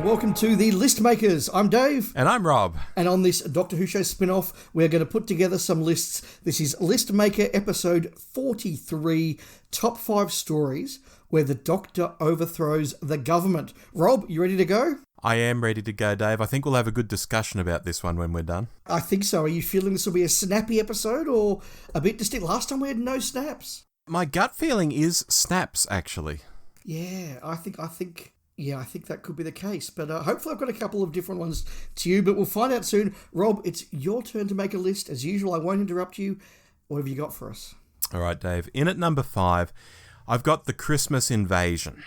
welcome to the List Makers. I'm Dave. And I'm Rob. And on this Doctor Who show spin-off, we're going to put together some lists. This is List Maker episode 43, Top 5 Stories Where the Doctor Overthrows the Government. Rob, you ready to go? I am ready to go, Dave. I think we'll have a good discussion about this one when we're done. I think so. Are you feeling this will be a snappy episode or a bit distinct? Last time we had no snaps. My gut feeling is snaps, actually. Yeah, I think that could be the case. But hopefully I've got a couple of different ones to you, but we'll find out soon. Rob, it's your turn to make a list. As usual, I won't interrupt you. What have you got for us? All right, Dave. In at number 5, I've got the Christmas Invasion.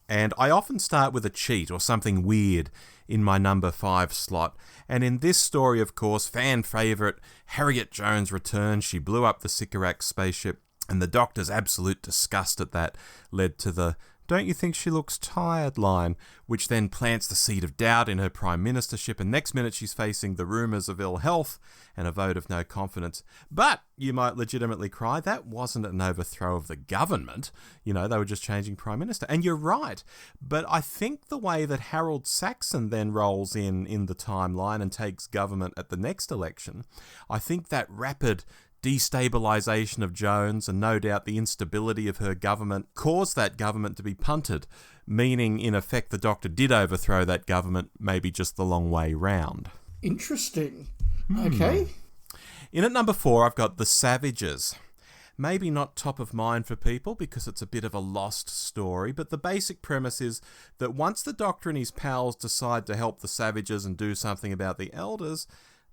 And I often start with a cheat or something weird in my number 5 slot. And in this story, of course, fan favourite Harriet Jones returns. She blew up the Sycorax spaceship, and the Doctor's absolute disgust at that led to the "Don't you think she looks tired" line, which then plants the seed of doubt in her prime ministership, and next minute she's facing the rumours of ill health and a vote of no confidence. But you might legitimately cry, that wasn't an overthrow of the government. You know, they were just changing prime minister. And you're right. But I think the way that Harold Saxon then rolls in the timeline and takes government at the next election, I think that rapid destabilisation of Jones and no doubt the instability of her government caused that government to be punted, meaning in effect the Doctor did overthrow that government, maybe just the long way round. Interesting. Okay. In at number 4, I've got The Savages. Maybe not top of mind for people because it's a bit of a lost story, but the basic premise is that once the Doctor and his pals decide to help the Savages and do something about the Elders,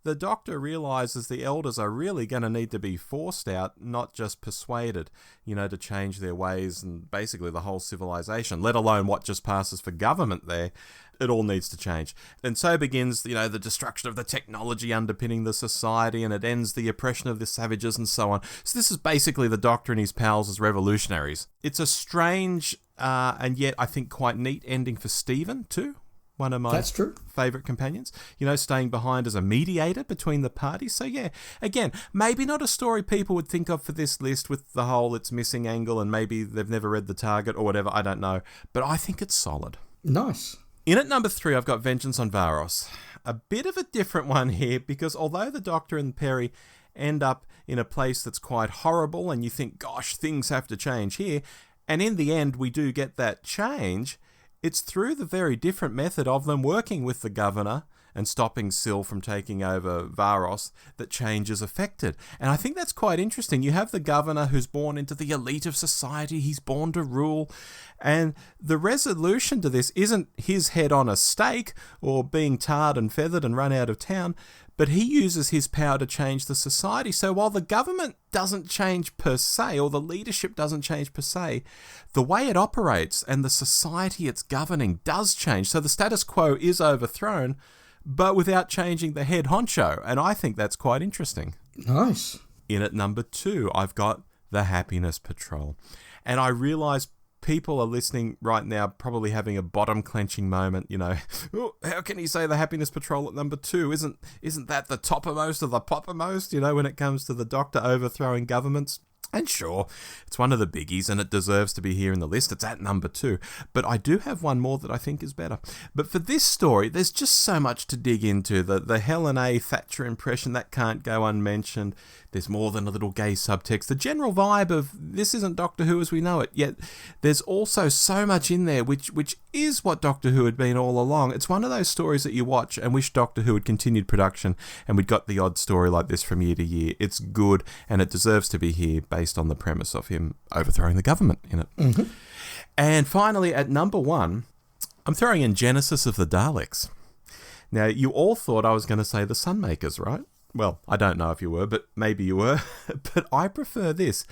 the Doctor realises the Elders are really going to need to be forced out, not just persuaded, to change their ways and basically the whole civilization, let alone what just passes for government there. It all needs to change. And so begins, the destruction of the technology underpinning the society, and it ends the oppression of the Savages and so on. So this is basically the Doctor and his pals as revolutionaries. It's a strange and yet I think quite neat ending for Stephen too. One of my favourite companions, staying behind as a mediator between the parties. So yeah, again, maybe not a story people would think of for this list with the whole it's missing angle and maybe they've never read The Target or whatever, I don't know. But I think it's solid. Nice. In at number 3, I've got Vengeance on Varos. A bit of a different one here because although the Doctor and Peri end up in a place that's quite horrible and you think, gosh, things have to change here, and in the end we do get that change, it's through the very different method of them working with the governor and stopping Syl from taking over Varos that change is effected. And I think that's quite interesting. You have the governor who's born into the elite of society. He's born to rule. And the resolution to this isn't his head on a stake or being tarred and feathered and run out of town, but he uses his power to change the society. So while the government doesn't change per se, or the leadership doesn't change per se, the way it operates and the society it's governing does change. So the status quo is overthrown, but without changing the head honcho. And I think that's quite interesting. Nice. In at number 2, I've got The Happiness Patrol. And I realise people are listening right now probably having a bottom-clenching moment, oh, how can he say The Happiness Patrol at number 2? Isn't that the toppermost of the poppermost, when it comes to the Doctor overthrowing governments? And sure, it's one of the biggies and it deserves to be here in the list. It's at number 2. But I do have one more that I think is better. But for this story, there's just so much to dig into. The Helen A. Thatcher impression, that can't go unmentioned. There's more than a little gay subtext. The general vibe of this isn't Doctor Who as we know it. Yet there's also so much in there which is what Doctor Who had been all along. It's one of those stories that you watch and wish Doctor Who had continued production and we'd got the odd story like this from year to year. It's good and it deserves to be here based on the premise of him overthrowing the government in it. Mm-hmm. And finally, at number 1, I'm throwing in Genesis of the Daleks. Now, you all thought I was going to say the Sunmakers, right? Well, I don't know if you were, but maybe you were. But I prefer this.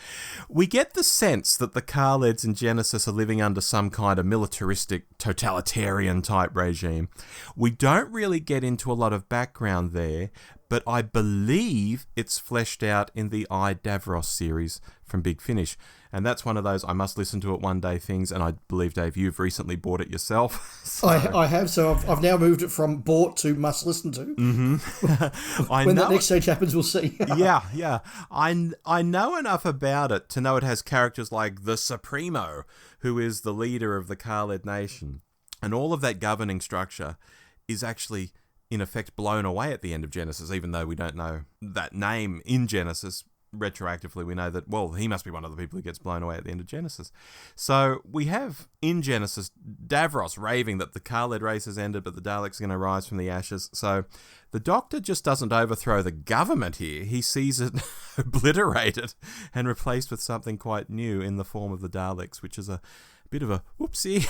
We get the sense that the Khaleds in Genesis are living under some kind of militaristic, totalitarian type regime. We don't really get into a lot of background there, but I believe it's fleshed out in the I, Davros series from Big Finish. And that's one of those I must listen to it one day things, and I believe, Dave, you've recently bought it yourself. So. I have, so I've now moved it from bought to must listen to. Mm-hmm. When that next stage happens, we'll see. Yeah. I know enough about it to know it has characters like the Supremo, who is the leader of the Khaled nation. And all of that governing structure is actually, in effect, blown away at the end of Genesis, even though we don't know that name in Genesis. Retroactively, we know that, well, he must be one of the people who gets blown away at the end of Genesis. So we have, in Genesis, Davros raving that the Khaled race has ended, but the Daleks are going to rise from the ashes. So the Doctor just doesn't overthrow the government here. He sees it obliterated and replaced with something quite new in the form of the Daleks, which is a bit of a whoopsie.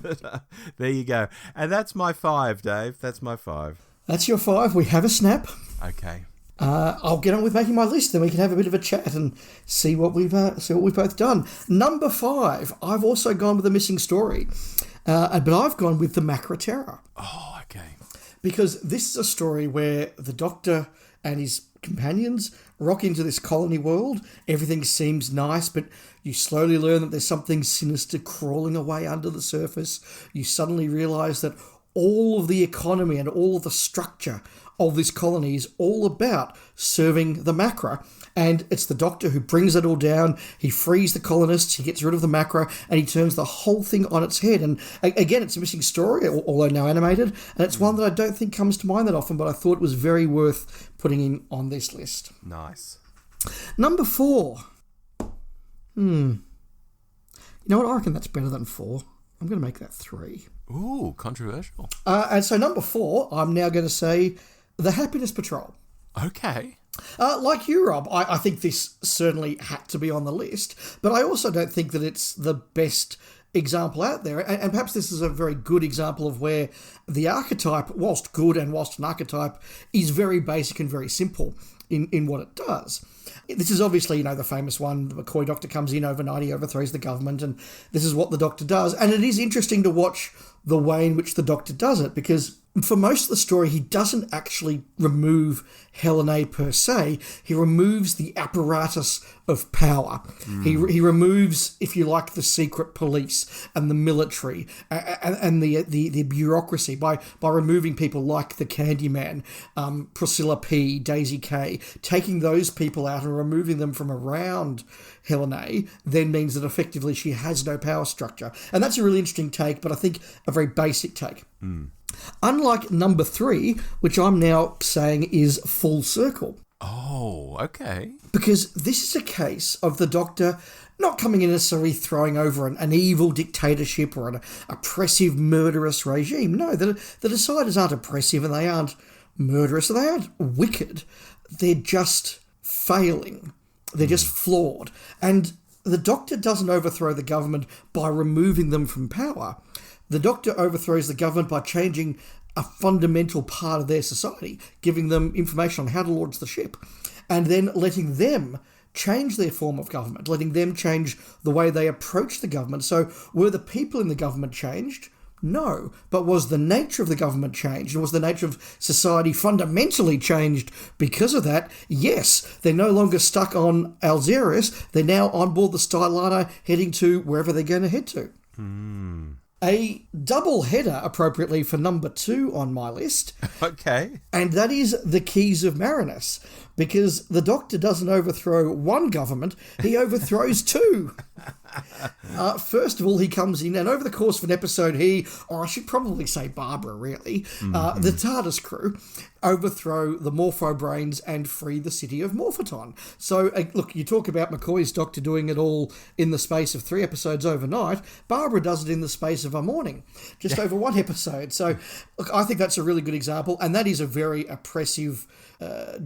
But there you go. And that's my 5, Dave. That's my 5. That's your 5. We have a snap. Okay. I'll get on with making my list, then we can have a bit of a chat and see what we've both done. Number 5, I've also gone with a missing story, but I've gone with the Macra Terror. Oh, okay. Because this is a story where the Doctor and his companions rock into this colony world. Everything seems nice, but you slowly learn that there's something sinister crawling away under the surface. You suddenly realise that all of the economy and all of the structure of this colony is all about serving the Macra. And it's the Doctor who brings it all down. He frees the colonists, he gets rid of the Macra, and he turns the whole thing on its head. And again, it's a missing story, although now animated, and it's one that I don't think comes to mind that often, but I thought it was very worth putting in on this list. Nice. Number 4. You know what? I reckon that's better than 4. I'm going to make that 3. Ooh, controversial. And so number 4, I'm now going to say the Happiness Patrol. Okay. Like you, Rob, I think this certainly had to be on the list, but I also don't think that it's the best example out there. And perhaps this is a very good example of where the archetype, whilst good and whilst an archetype, is very basic and very simple in what it does. This is obviously, the famous one. The McCoy Doctor comes in overnight, he overthrows the government, and this is what the Doctor does. And it is interesting to watch the way in which the Doctor does it, because for most of the story, he doesn't actually remove Helena per se. He removes the apparatus of power. He removes, if you like, the secret police and the military and the bureaucracy by removing people like the Candyman, Priscilla P, Daisy K. Taking those people out and removing them from around Helena then means that effectively she has no power structure. And that's a really interesting take, but I think a very basic take. Unlike number 3, which I'm now saying is full circle. Oh, okay. Because this is a case of the Doctor not coming in necessarily throwing over an evil dictatorship or an oppressive, murderous regime. No, the Deciders aren't oppressive and they aren't murderous. They aren't wicked. They're just failing. They're just flawed. And the Doctor doesn't overthrow the government by removing them from power. The Doctor overthrows the government by changing a fundamental part of their society, giving them information on how to launch the ship, and then letting them change their form of government, letting them change the way they approach the government. So were the people in the government changed? No. But was the nature of the government changed? And was the nature of society fundamentally changed because of that? Yes. They're no longer stuck on Alzerius. They're now on board the Styliner heading to wherever they're going to head to. A double header, appropriately, for number 2 on my list. Okay. And that is the Keys of Marinus. Because the Doctor doesn't overthrow one government, he overthrows 2. First of all, he comes in, and over the course of an episode, or I should probably say Barbara, really, the TARDIS crew, overthrow the Morpho Brains and free the city of Morphoton. So, look, you talk about McCoy's Doctor doing it all in the space of 3 episodes overnight. Barbara does it in the space of a morning, just over 1 episode. So, look, I think that's a really good example, and that is a very oppressive,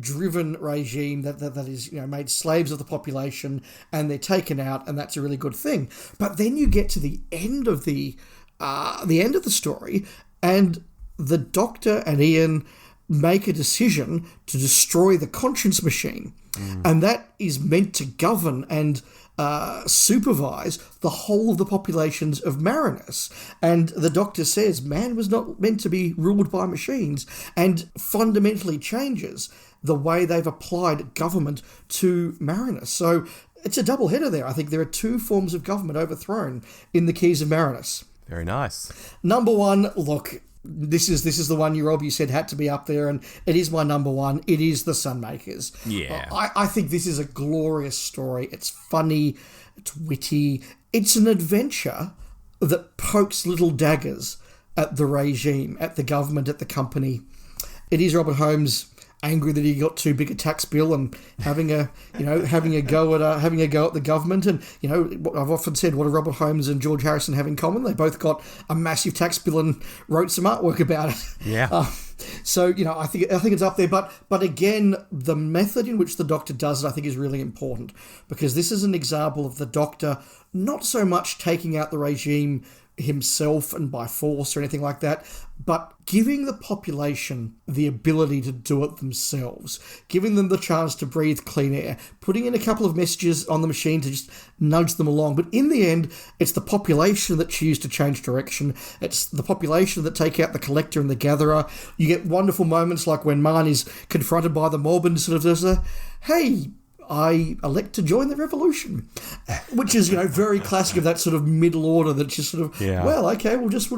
driven regime that is made slaves of the population, and they're taken out, and that's a really good thing. But then you get to the end of the story, and the Doctor and Ian make a decision to destroy the conscience machine, and that is meant to govern and supervise the whole of the populations of Marinus. And the Doctor says man was not meant to be ruled by machines, and fundamentally changes the way they've applied government to Marinus. So it's a double header there. I think there are 2 forms of government overthrown in the Keys of Marinus. Very nice. Number 1, look, this is the one you said had to be up there, and it is my number 1. It is the Sunmakers. Yeah. I think this is a glorious story. It's funny, it's witty, it's an adventure that pokes little daggers at the regime, at the government, at the company. It is Robert Holmes angry that he got too big a tax bill and having a go at the government. And I've often said, what do Robert Holmes and George Harrison have in common? They both got a massive tax bill and wrote some artwork about it. Yeah. So I think it's up there. But again, the method in which the Doctor does it, I think, is really important, because this is an example of the Doctor not so much taking out the regime himself and by force or anything like that, but giving the population the ability to do it themselves, giving them the chance to breathe clean air, putting in a couple of messages on the machine to just nudge them along. But in the end, it's the population that choose to change direction. It's the population that take out the collector and the gatherer. You get wonderful moments like when Marn is confronted by the mob and sort of does hey, I elect to join the revolution, which is, very classic of that sort of middle order that just sort of, well, okay, we'll just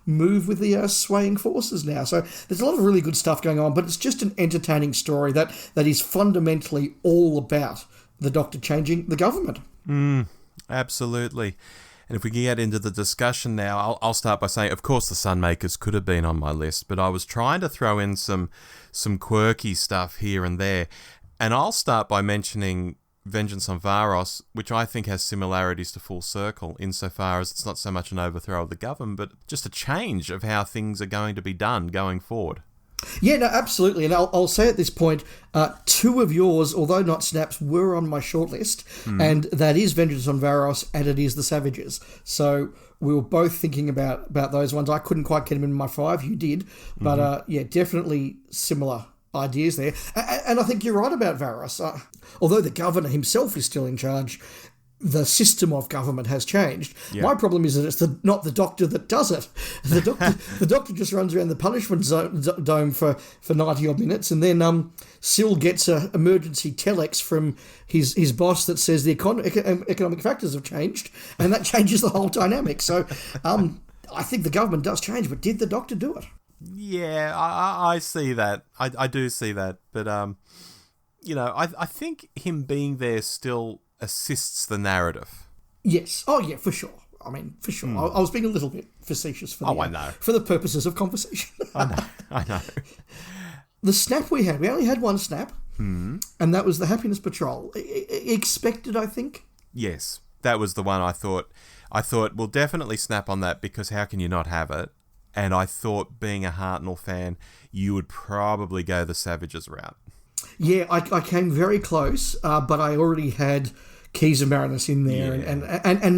move with the swaying forces now. So there's a lot of really good stuff going on, but it's just an entertaining story that is fundamentally all about the Doctor changing the government. Absolutely. And if we can get into the discussion now, I'll start by saying, of course, the Sunmakers could have been on my list, but I was trying to throw in some quirky stuff here and there. And I'll start by mentioning Vengeance on Varos, which I think has similarities to Full Circle, insofar as it's not so much an overthrow of the government, but just a change of how things are going to be done going forward. Yeah, no, absolutely. And I'll say at this point, two of yours, although not snaps, were on my shortlist, and that is Vengeance on Varos and it is The Savages. So we were both thinking about those ones. I couldn't quite get them in my 5, you did, but definitely similar ideas there. And I think you're right about Varos. Although the governor himself is still in charge, the system of government has changed. Yeah. My problem is that it's not the Doctor that does it. The Doctor just runs around the punishment dome for 90 odd minutes, and then Syl gets an emergency telex from his boss that says the economic factors have changed, and that changes the whole dynamic. So I think the government does change, but did the Doctor do it? Yeah, I see that. I do see that. But, I think him being there still assists the narrative. Yes. Oh, yeah, for sure. I mean, for sure. I was being a little bit facetious for I know. For the purposes of conversation. I know. The snap we only had one snap, and that was the Happiness Patrol. Expected, I think. Yes, that was the one I thought, we'll definitely snap on that, because how can you not have it? And I thought, being a Hartnell fan, you would probably go the Savages route. Yeah, I came very close, but I already had Keys and Marinus in there, and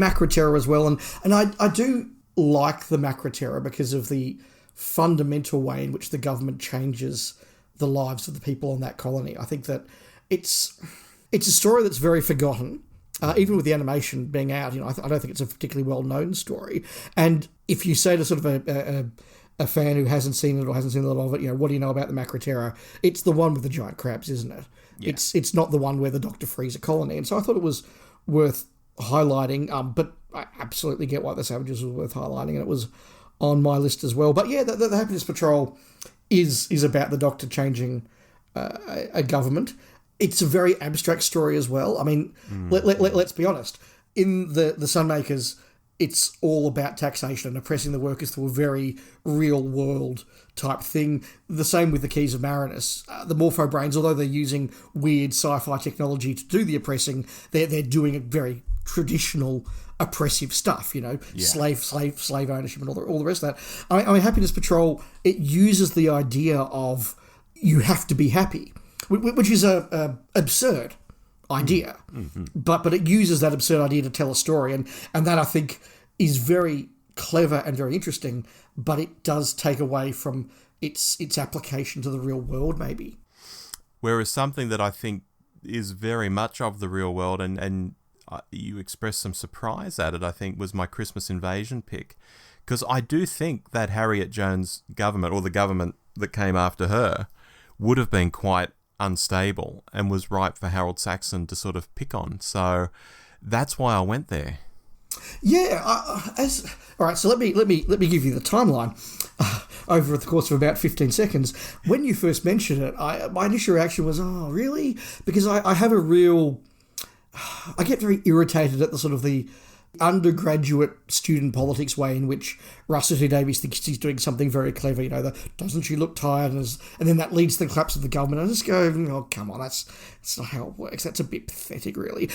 Macroterra as well. And I do like the Macroterra because of the fundamental way in which the government changes the lives of the people on that colony. I think that it's a story that's very forgotten. Even with the animation being out, I don't think it's a particularly well-known story. And if you say to sort of a fan who hasn't seen it or hasn't seen a lot of it, what do you know about the Macroterra? It's the one with the giant crabs, isn't it? Yeah. It's not the one where the Doctor frees a colony. And so I thought it was worth highlighting, but I absolutely get why the Savages was worth highlighting, and it was on my list as well. But yeah, the Happiness Patrol is about the Doctor changing a government. It's a very abstract story as well. I mean, let's be honest. In the Sunmakers, it's all about taxation and oppressing the workers through a very real-world type thing. The same with the Keys of Marinus. The Morpho Brains, although they're using weird sci-fi technology to do the oppressing, they're doing a very traditional oppressive stuff, slave ownership and all the rest of that. I mean, Happiness Patrol, it uses the idea of you have to be happy, which is a absurd idea, but it uses that absurd idea to tell a story, and that I think is very clever and very interesting, but it does take away from its application to the real world, maybe. Whereas something that I think is very much of the real world, and you expressed some surprise at it, I think, was my Christmas Invasion pick, because I do think that Harriet Jones government, or the government that came after her, would have been quite unstable and was ripe for Harold Saxon to sort of pick on. So that's why I went there. Yeah. All right. So let me give you the timeline over the course of about 15 seconds. When you first mentioned it, my initial reaction was, "Oh, really?" Because I have I get very irritated at the sort of the undergraduate student politics way in which Russell T Davies thinks he's doing something very clever. Doesn't she look tired? And then that leads to the collapse of the government. I just go, oh, come on, that's not how it works. That's a bit pathetic, really.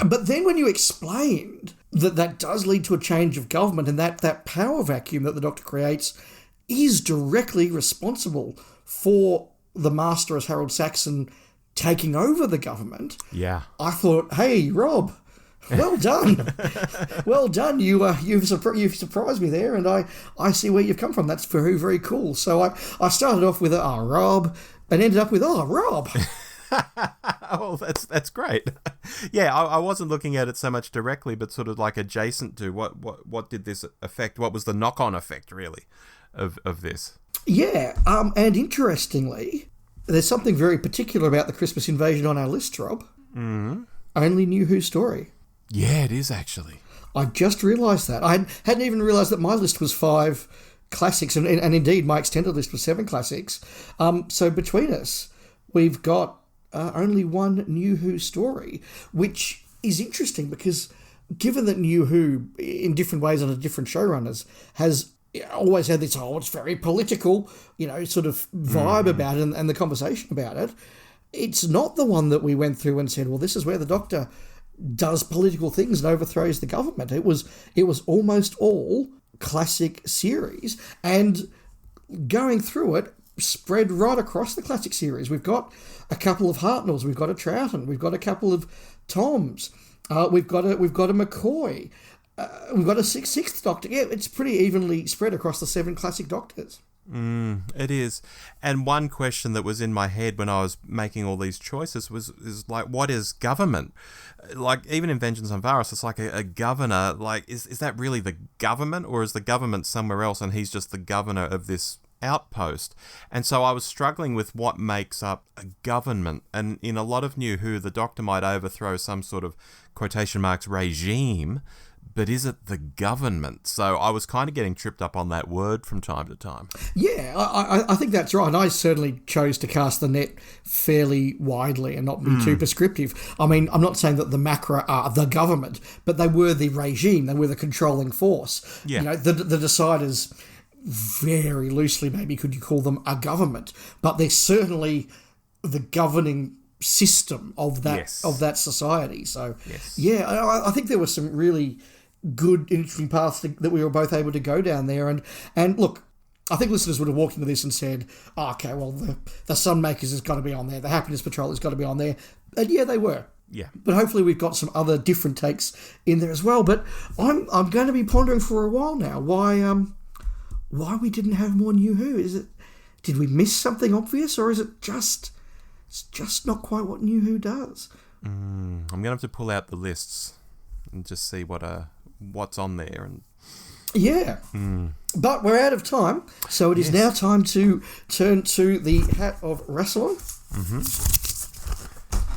But then when you explained that does lead to a change of government, and that power vacuum that the Doctor creates is directly responsible for the Master as Harold Saxon taking over the government. Yeah. I thought, hey, Rob, well done. Well done. You've surprised me there, and I see where you've come from. That's very, very cool. So I started off with Rob, and ended up with Rob. Oh, that's great. Yeah, I wasn't looking at it so much directly, but sort of like adjacent to what did this affect? What was the knock-on effect, really, of this? Yeah, and interestingly, there's something very particular about the Christmas invasion on our list, Rob. Mm-hmm. Only New Who story. Yeah, it is actually. I just realised that. I hadn't even realised that my list was 5 classics, and indeed my extended list was 7 classics. So between us, we've got only one New Who story, which is interesting because given that New Who, in different ways under different showrunners, has always had this, it's very political, sort of vibe about it and the conversation about it, it's not the one that we went through and said, well, this is where the Doctor does political things and overthrows the government. It was almost all classic series, and going through it spread right across the classic series. We've got a couple of Hartnells, we've got a Troughton, we've got a couple of Toms, we've got a McCoy, we've got a sixth Doctor. Yeah, it's pretty evenly spread across the 7 classic Doctors. It is. And one question that was in my head when I was making all these choices is like, what is government? Like, even in Vengeance on Varos, it's like a governor. Like, is that really the government, or is the government somewhere else and he's just the governor of this outpost? And so I was struggling with what makes up a government. And in a lot of New Who, the Doctor might overthrow some sort of quotation marks regime, but is it the government? So I was kind of getting tripped up on that word from time to time. Yeah, I think that's right. And I certainly chose to cast the net fairly widely and not be too prescriptive. I mean, I'm not saying that the Macra are the government, but they were the regime. They were the controlling force. Yeah. The deciders, very loosely maybe could you call them a government, but they're certainly the governing system of that society. So I think there were some really good, interesting paths that we were both able to go down there. And look, I think listeners would have walked into this and said, okay, well, the Sunmakers has got to be on there, the Happiness Patrol has got to be on there. And yeah, they were. Yeah. But hopefully we've got some other different takes in there as well. But I'm going to be pondering for a while now why we didn't have more New Who. Did we miss something obvious, or is it just not quite what New Who does? I'm going to have to pull out the lists and just see what's on there. And yeah. But we're out of time, so it is now time to turn to the Hat of Rassilon.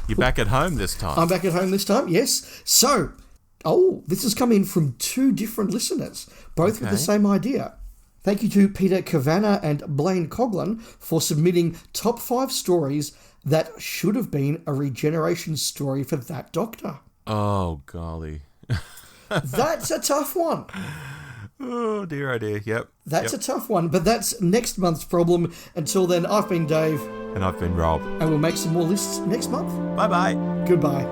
You're back at home this time. I'm back at home this time, yes. So, this has come in from 2 different listeners, both with the same idea. Thank you to Peter Kavanagh and Blaine Coughlin for submitting top 5 stories that should have been a regeneration story for that Doctor. Oh, golly. That's a tough one. Oh, dear, Yep. That's a tough one, but that's next month's problem. Until then, I've been Dave. And I've been Rob. And we'll make some more lists next month. Bye-bye. Goodbye.